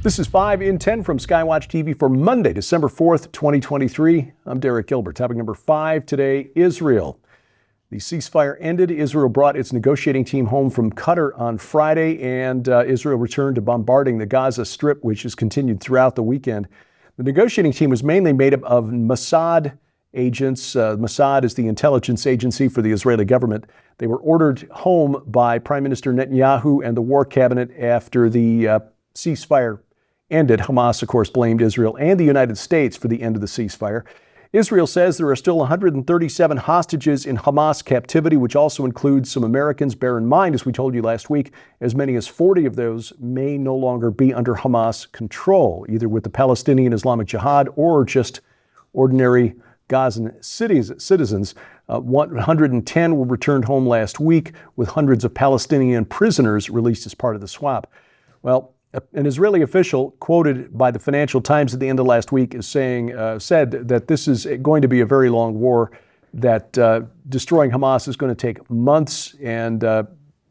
This is 5 in 10 from Skywatch TV for Monday, December 4th, 2023. I'm Derek Gilbert. Topic number 5 today, Israel. The ceasefire ended. Israel brought its negotiating team home from Qatar on Friday, and Israel returned to bombarding the Gaza Strip, which has continued throughout the weekend. The negotiating team was mainly made up of Mossad agents. Mossad is the intelligence agency for the Israeli government. They were ordered home by Prime Minister Netanyahu and the war cabinet after the ceasefire ended. Hamas, of course, blamed Israel and the United States for the end of the ceasefire. Israel says there are still 137 hostages in Hamas captivity, which also includes some Americans. Bear in mind, as we told you last week, as many as 40 of those may no longer be under Hamas control, either with the Palestinian Islamic Jihad or just ordinary Gazan citizens. 110 were returned home last week, with hundreds of Palestinian prisoners released as part of the swap. Well, an Israeli official quoted by the Financial Times at the end of last week is said that this is going to be a very long war, that destroying Hamas is going to take months, and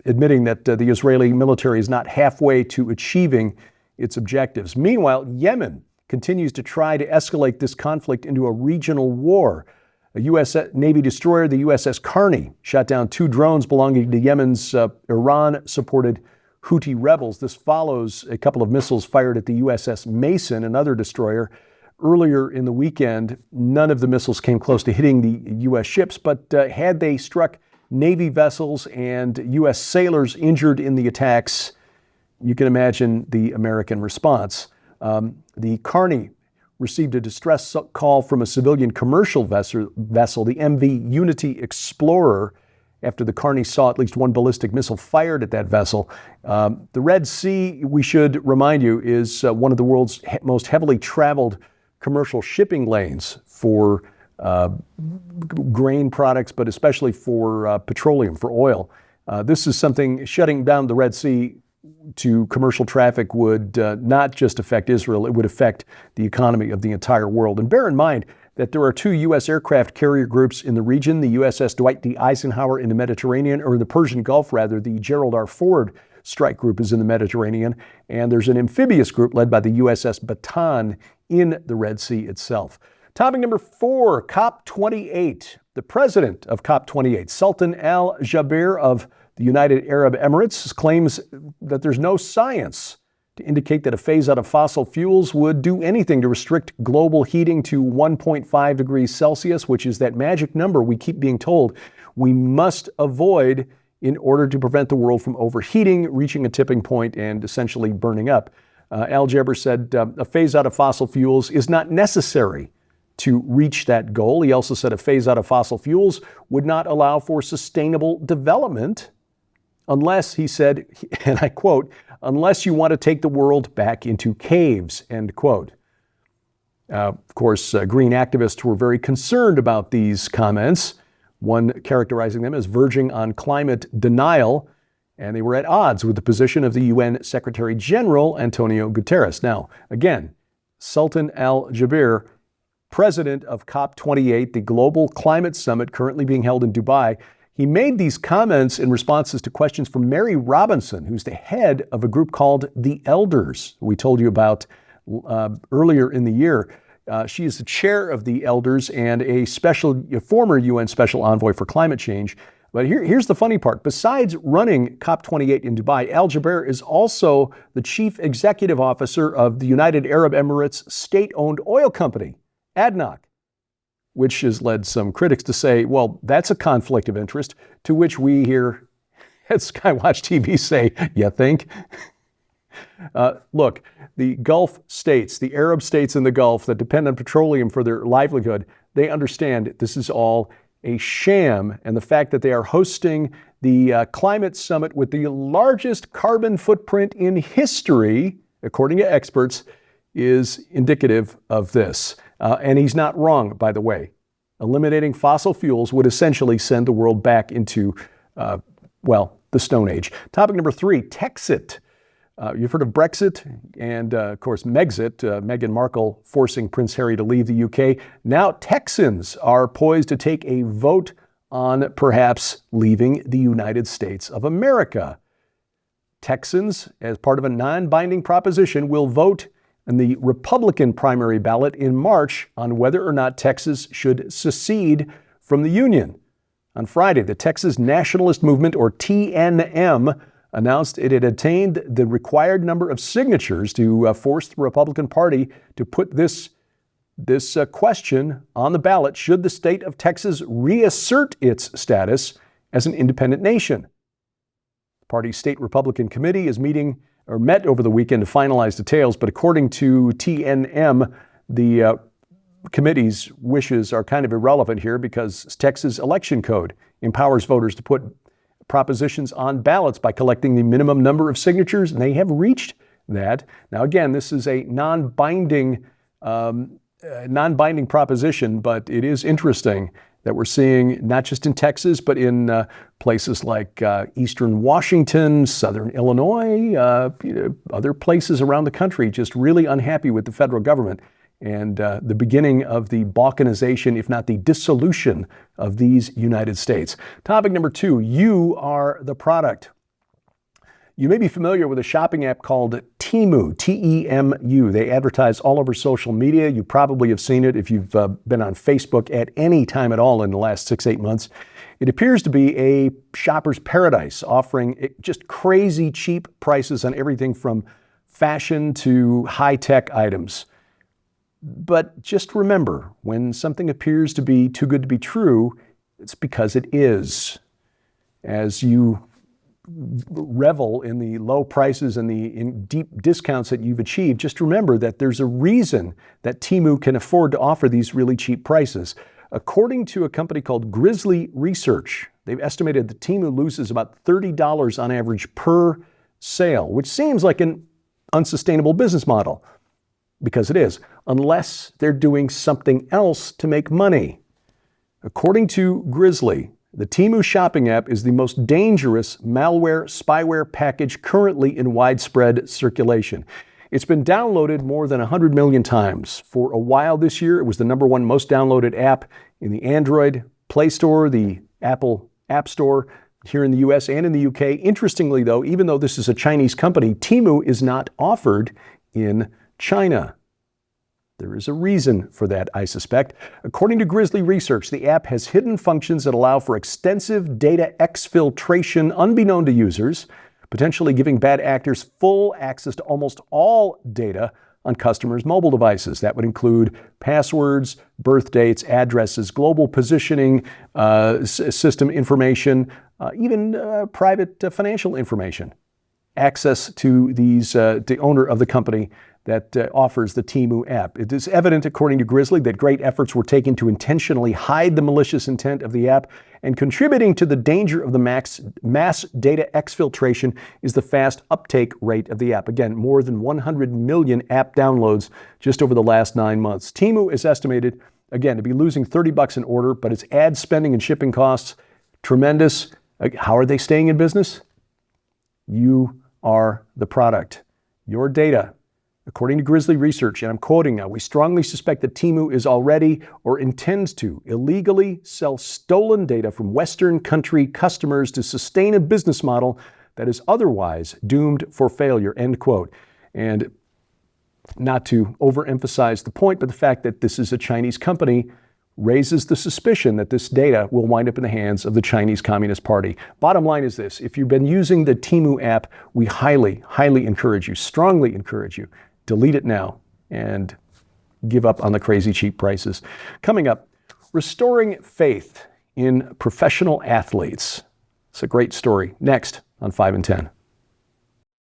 admitting that the Israeli military is not halfway to achieving its objectives. Meanwhile, Yemen continues to try to escalate this conflict into a regional war. A U.S. Navy destroyer, the USS Carney, shot down 2 drones belonging to Yemen's Iran-supported Houthi rebels. This follows a couple of missiles fired at the USS Mason, another destroyer. Earlier in the weekend, none of the missiles came close to hitting the U.S. ships, but had they struck Navy vessels and U.S. sailors injured in the attacks, you can imagine the American response. The Carney received a distress call from a civilian commercial vessel, the MV Unity Explorer, after the Carney saw at least one ballistic missile fired at that vessel. The Red Sea, we should remind you, is one of the world's most heavily traveled commercial shipping lanes for grain products, but especially for petroleum, for oil. This is something, shutting down the Red Sea to commercial traffic would not just affect Israel, it would affect the economy of the entire world. And bear in mind that there are 2 U.S. aircraft carrier groups in the region, the USS Dwight D. Eisenhower in the Mediterranean, or in the Persian Gulf rather. The Gerald R. Ford strike group is in the Mediterranean, and there's an amphibious group led by the USS Bataan in the Red Sea itself. Topic number 4, COP28. The president of COP28, Sultan Al Jaber of the United Arab Emirates, claims that there's no science to indicate that a phase out of fossil fuels would do anything to restrict global heating to 1.5 degrees Celsius, which is that magic number we keep being told we must avoid in order to prevent the world from overheating, reaching a tipping point, and essentially burning up. Al Jaber said a phase out of fossil fuels is not necessary to reach that goal. He also said a phase out of fossil fuels would not allow for sustainable development unless, he said, and I quote, unless you want to take the world back into caves, end quote. Of course, green activists were very concerned about these comments, one characterizing them as verging on climate denial, and they were at odds with the position of the UN Secretary General, Antonio Guterres. Now, again, Sultan Al Jaber, president of COP28, the global climate summit currently being held in Dubai, he made these comments in responses to questions from Mary Robinson, who's the head of a group called the Elders, we told you about earlier in the year. She is the chair of the Elders and a former UN Special Envoy for Climate Change. But here's the funny part. Besides running COP28 in Dubai, Al Jaber is also the chief executive officer of the United Arab Emirates state-owned oil company, ADNOC, which has led some critics to say, well, that's a conflict of interest, to which we here at Skywatch TV say, you think? Look, the Gulf states, the Arab states in the Gulf that depend on petroleum for their livelihood, they understand this is all a sham. And the fact that they are hosting the climate summit with the largest carbon footprint in history, according to experts, is indicative of this. And he's not wrong, by the way. Eliminating fossil fuels would essentially send the world back into, the Stone Age. Topic number 3, Texit. You've heard of Brexit and, of course, Megxit, Meghan Markle forcing Prince Harry to leave the UK. Now Texans are poised to take a vote on perhaps leaving the United States of America. Texans, as part of a non-binding proposition, will vote in the Republican primary ballot in March on whether or not Texas should secede from the Union. On Friday, the Texas Nationalist Movement, or TNM, announced it had attained the required number of signatures to force the Republican Party to put this question on the ballot: should the state of Texas reassert its status as an independent nation? The party's state Republican committee is met over the weekend to finalize details, but according to TNM, the committee's wishes are kind of irrelevant here because Texas election code empowers voters to put propositions on ballots by collecting the minimum number of signatures, and they have reached that. Now, again, this is a non-binding proposition, but it is interesting that we're seeing not just in Texas, but in places like eastern Washington, southern Illinois, other places around the country, just really unhappy with the federal government and the beginning of the balkanization, if not the dissolution of these United States. Topic number 2, you are the product. You may be familiar with a shopping app called Temu, T-E-M-U. They advertise all over social media. You probably have seen it if you've been on Facebook at any time at all in the last 6-8 months. It appears to be a shopper's paradise, offering just crazy cheap prices on everything from fashion to high-tech items. But just remember, when something appears to be too good to be true, it's because it is. As you revel in the low prices and the deep discounts that you've achieved, just remember that there's a reason that Temu can afford to offer these really cheap prices. According to a company called Grizzly Research, they've estimated that Temu loses about $30 on average per sale, which seems like an unsustainable business model, because it is, unless they're doing something else to make money. According to Grizzly, the Temu shopping app is the most dangerous malware spyware package currently in widespread circulation. It's been downloaded more than 100 million times. For a while this year, it was the #1 most downloaded app in the Android Play Store, the Apple App Store here in the US and in the UK. Interestingly, though, even though this is a Chinese company, Temu is not offered in China. There is a reason for that, I suspect. According to Grizzly Research, the app has hidden functions that allow for extensive data exfiltration unbeknown to users, potentially giving bad actors full access to almost all data on customers' mobile devices. That would include passwords, birth dates, addresses, global positioning, system information, even private financial information. Access to the owner of the company that offers the Temu app. It is evident, according to Grizzly, that great efforts were taken to intentionally hide the malicious intent of the app, and contributing to the danger of the mass data exfiltration is the fast uptake rate of the app. Again, more than 100 million app downloads just over the last 9 months. Temu is estimated, again, to be losing $30 an order, but its ad spending and shipping costs, tremendous. How are they staying in business? You are the product. Your data. According to Grizzly Research, and I'm quoting now, we strongly suspect that Temu is already or intends to illegally sell stolen data from Western country customers to sustain a business model that is otherwise doomed for failure, end quote. And not to overemphasize the point, but the fact that this is a Chinese company raises the suspicion that this data will wind up in the hands of the Chinese Communist Party. Bottom line is this: if you've been using the Temu app, we highly, highly encourage you, strongly encourage you, delete it now and give up on the crazy cheap prices. Coming up, restoring faith in professional athletes. It's a great story. Next on 5 and 10.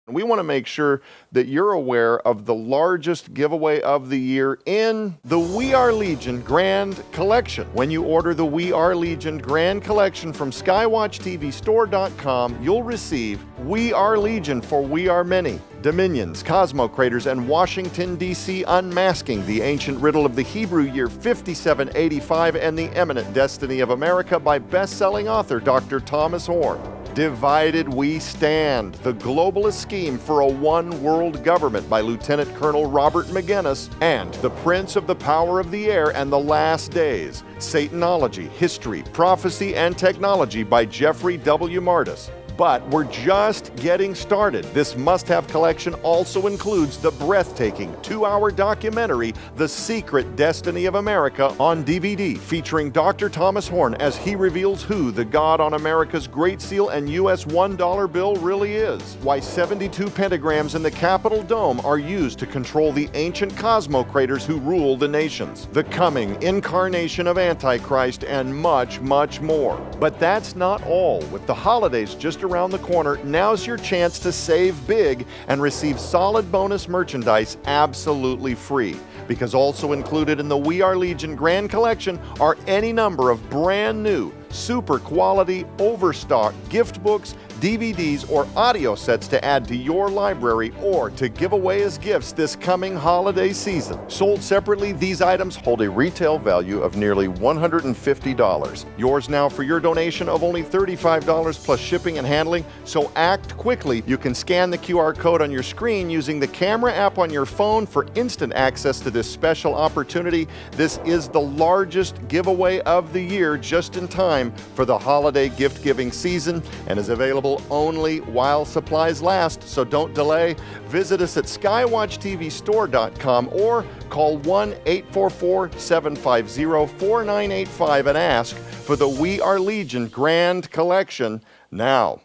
We want to make sure that you're aware of the largest giveaway of the year in the We Are Legion Grand Collection. When you order the We Are Legion Grand Collection from SkywatchTVStore.com, you'll receive We Are Legion for We Are Many, Dominions, Cosmo Craters, and Washington, D.C. Unmasking the Ancient Riddle of the Hebrew Year 5785 and the Eminent Destiny of America by best-selling author Dr. Thomas Horn. Divided We Stand, the globalist scheme for a one-world government by Lieutenant Colonel Robert McGinnis, and The Prince of the Power of the Air and the Last Days, Satanology, History, Prophecy, and Technology by Jeffrey W. Martis. But we're just getting started. This must-have collection also includes the breathtaking 2-hour documentary, The Secret Destiny of America, on DVD, featuring Dr. Thomas Horn as he reveals who the God on America's Great Seal and U.S. $1 bill really is, why 72 pentagrams in the Capitol Dome are used to control the ancient cosmocrators who rule the nations, the coming incarnation of Antichrist, and much, much more. But that's not all. With the holidays just around the corner, now's your chance to save big and receive solid bonus merchandise absolutely free. Because also included in the We Are Legion Grand Collection are any number of brand new, super quality, overstock gift books, DVDs, or audio sets to add to your library or to give away as gifts this coming holiday season. Sold separately, these items hold a retail value of nearly $150. Yours now for your donation of only $35 plus shipping and handling, so act quickly. You can scan the QR code on your screen using the camera app on your phone for instant access to this special opportunity. This is the largest giveaway of the year, just in time for the holiday gift-giving season, and is available only while supplies last, so don't delay. Visit us at skywatchtvstore.com or call 1-844-750-4985 and ask for the We Are Legion Grand Collection now.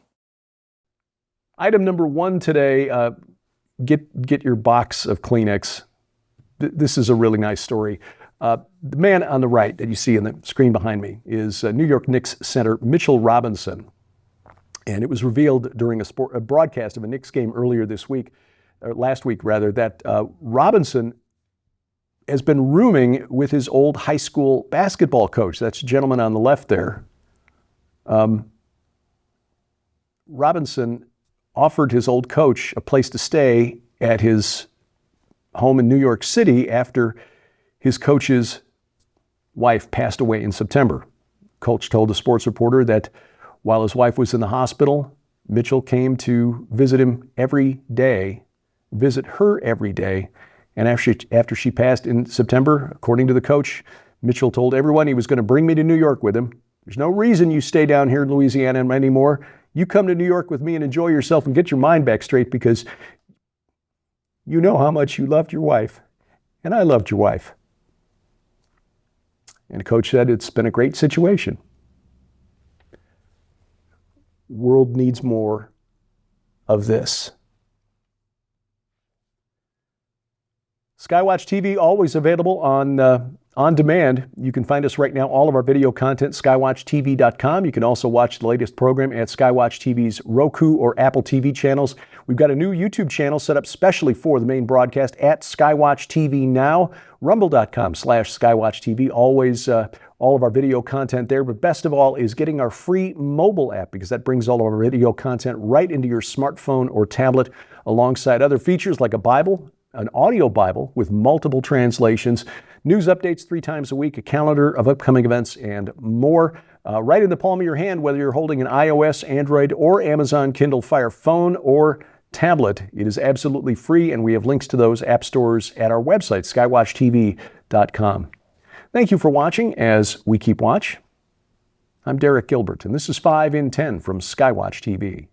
Item number 1 today, get your box of Kleenex. This is a really nice story. The man on the right that you see on the screen behind me is New York Knicks center Mitchell Robinson. And it was revealed during a broadcast of a Knicks game earlier this week, or last week rather, that Robinson has been rooming with his old high school basketball coach. That's the gentleman on the left there. Robinson offered his old coach a place to stay at his home in New York City after his coach's wife passed away in September. Coach told a sports reporter that while his wife was in the hospital, Mitchell came to visit her every day. And after she passed in September, according to the coach, Mitchell told everyone he was going to bring me to New York with him. There's no reason you stay down here in Louisiana anymore. You come to New York with me and enjoy yourself and get your mind back straight, because you know how much you loved your wife, and I loved your wife. And the coach said it's been a great situation. World needs more of this. Skywatch TV, always available on demand. You can find us right now, all of our video content, skywatchtv.com. You can also watch the latest program at Skywatch TV's Roku or Apple TV channels. We've got a new YouTube channel set up specially for the main broadcast at Skywatch TV Now, rumble.com/Skywatch TV. Always all of our video content there. But best of all is getting our free mobile app, because that brings all of our video content right into your smartphone or tablet, alongside other features like a Bible, an audio Bible with multiple translations, news updates 3 times a week, a calendar of upcoming events, and more. Right in the palm of your hand, whether you're holding an iOS, Android, or Amazon Kindle Fire phone or tablet. It is absolutely free, and we have links to those app stores at our website, skywatchtv.com. Thank you for watching as we keep watch. I'm Derek Gilbert, and this is 5 in 10 from Skywatch TV.